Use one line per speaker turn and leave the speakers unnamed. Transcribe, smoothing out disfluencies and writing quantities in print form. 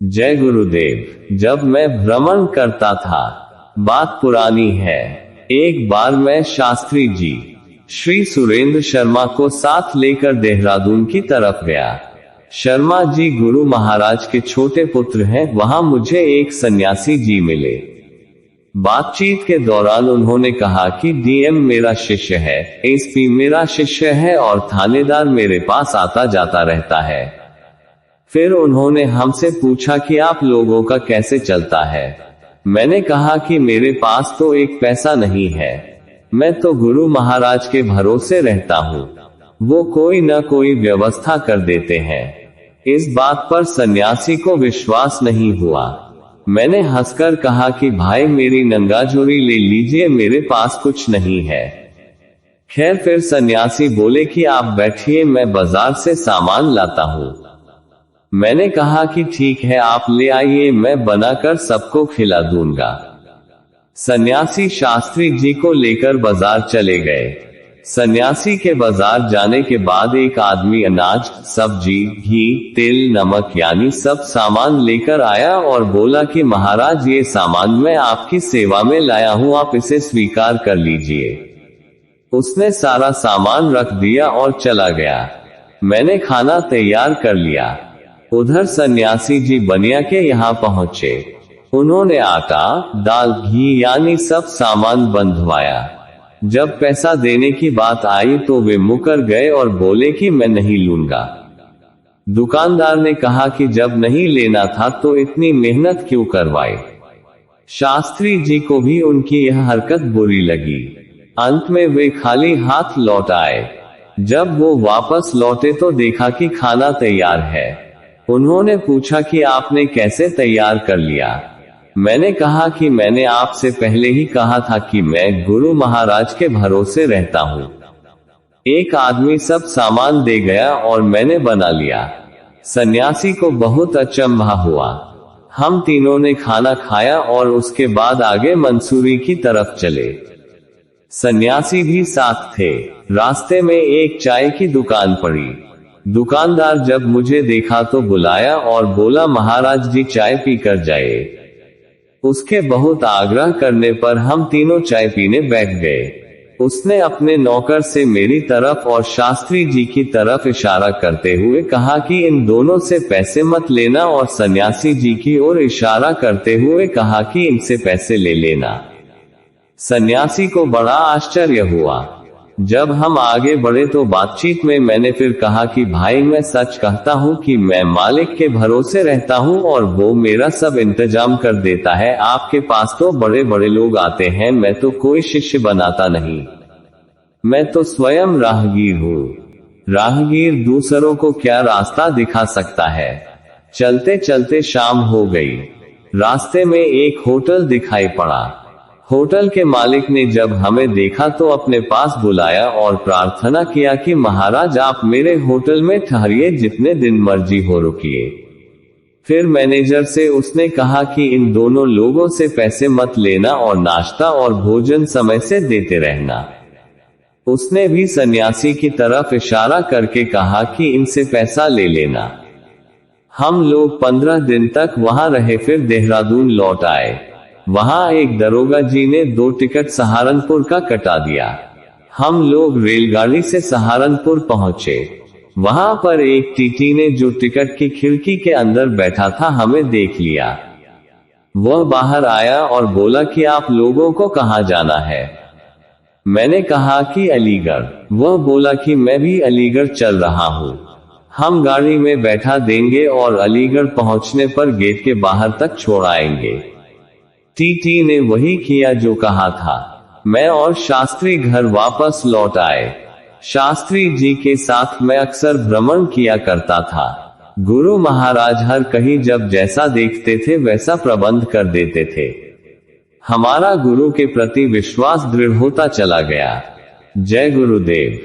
जय गुरुदेव। जब मैं भ्रमण करता था, बात पुरानी है। एक बार मैं शास्त्री जी श्री सुरेंद्र शर्मा को साथ लेकर देहरादून की तरफ गया। शर्मा जी गुरु महाराज के छोटे पुत्र हैं। वहां मुझे एक सन्यासी जी मिले। बातचीत के दौरान उन्होंने कहा कि डीएम मेरा शिष्य है, एसपी मेरा शिष्य है और थानेदार मेरे पास आता जाता रहता है। फिर उन्होंने हमसे पूछा कि आप लोगों का कैसे चलता है। मैंने कहा कि मेरे पास तो एक पैसा नहीं है, मैं तो गुरु महाराज के भरोसे रहता हूँ, वो कोई न कोई व्यवस्था कर देते हैं। इस बात पर सन्यासी को विश्वास नहीं हुआ। मैंने हंसकर कहा कि भाई मेरी नंगाजोरी ले लीजिए, मेरे पास कुछ नहीं है। खैर फिर सन्यासी बोले कि आप बैठिए, मैं बाजार से सामान लाता हूँ। मैंने कहा कि ठीक है, आप ले आइए, मैं बनाकर सबको खिला दूंगा। सन्यासी शास्त्री जी को लेकर बाजार चले गए। सन्यासी के बाजार जाने के बाद एक आदमी अनाज, सब्जी, घी, तेल, नमक यानी सब सामान लेकर आया और बोला कि महाराज ये सामान मैं आपकी सेवा में लाया हूं, आप इसे स्वीकार कर लीजिए। उसने सारा सामान रख दिया और चला गया। मैंने खाना तैयार कर लिया। उधर सन्यासी जी बनिया के यहाँ पहुंचे। उन्होंने आटा, दाल, घी यानी सब सामान बंधवाया। जब पैसा देने की बात आई तो वे मुकर गए और बोले कि मैं नहीं लूंगा। दुकानदार ने कहा कि जब नहीं लेना था तो इतनी मेहनत क्यों करवाई। शास्त्री जी को भी उनकी यह हरकत बुरी लगी। अंत में वे खाली हाथ लौट आए। जब वो वापस लौटे तो देखा कि खाना तैयार है। उन्होंने पूछा कि आपने कैसे तैयार कर लिया। मैंने कहा कि मैंने आपसे पहले ही कहा था कि मैं गुरु महाराज के भरोसे रहता हूँ। एक आदमी सब सामान दे गया और मैंने बना लिया। सन्यासी को बहुत अचंभा हुआ। हम तीनों ने खाना खाया और उसके बाद आगे मंसूरी की तरफ चले। सन्यासी भी साथ थे। रास्ते में एक चाय की दुकान पड़ी। दुकानदार जब मुझे देखा तो बुलाया और बोला महाराज जी चाय पीकर जाए। उसके बहुत आग्रह करने पर हम तीनों चाय पीने बैठ गए। उसने अपने नौकर से मेरी तरफ और शास्त्री जी की तरफ इशारा करते हुए कहा कि इन दोनों से पैसे मत लेना और सन्यासी जी की ओर इशारा करते हुए कहा कि इनसे पैसे ले लेना। सन्यासी को बड़ा आश्चर्य हुआ। जब हम आगे बढ़े तो बातचीत में मैंने फिर कहा कि भाई मैं सच कहता हूँ कि मैं मालिक के भरोसे रहता हूँ और वो मेरा सब इंतजाम कर देता है। आपके पास तो बड़े बड़े लोग आते हैं, मैं तो कोई शिष्य बनाता नहीं, मैं तो स्वयं राहगीर हूँ। राहगीर दूसरों को क्या रास्ता दिखा सकता है। चलते चलते शाम हो गई। रास्ते में एक होटल दिखाई पड़ा। होटल के मालिक ने जब हमें देखा तो अपने पास बुलाया और प्रार्थना किया कि महाराज आप मेरे होटल में ठहरिए, जितने दिन मर्जी हो रुकिए। फिर मैनेजर से उसने कहा कि इन दोनों लोगों से पैसे मत लेना और नाश्ता और भोजन समय से देते रहना। उसने भी सन्यासी की तरफ इशारा करके कहा कि इनसे पैसा ले लेना। हम लोग 15 दिन तक वहां रहे, फिर देहरादून लौट आए। वहां एक दरोगा जी ने 2 टिकट सहारनपुर का कटा दिया। हम लोग रेलगाड़ी से सहारनपुर पहुंचे। वहां पर एक टीटी ने जो टिकट की खिड़की के अंदर बैठा था हमें देख लिया। वह बाहर आया और बोला कि आप लोगों को कहां जाना है। मैंने कहा कि अलीगढ़। वह बोला कि मैं भी अलीगढ़ चल रहा हूं, हम गाड़ी में बैठा देंगे और अलीगढ़ पहुंचने पर गेट के बाहर तक छोड़ आएंगे। टीटी ने वही किया जो कहा था। मैं और शास्त्री घर वापस लौट आए। शास्त्री जी के साथ मैं अक्सर भ्रमण किया करता था। गुरु महाराज हर कहीं जब जैसा देखते थे वैसा प्रबंध कर देते थे। हमारा गुरु के प्रति विश्वास दृढ़ होता चला गया। जय गुरुदेव।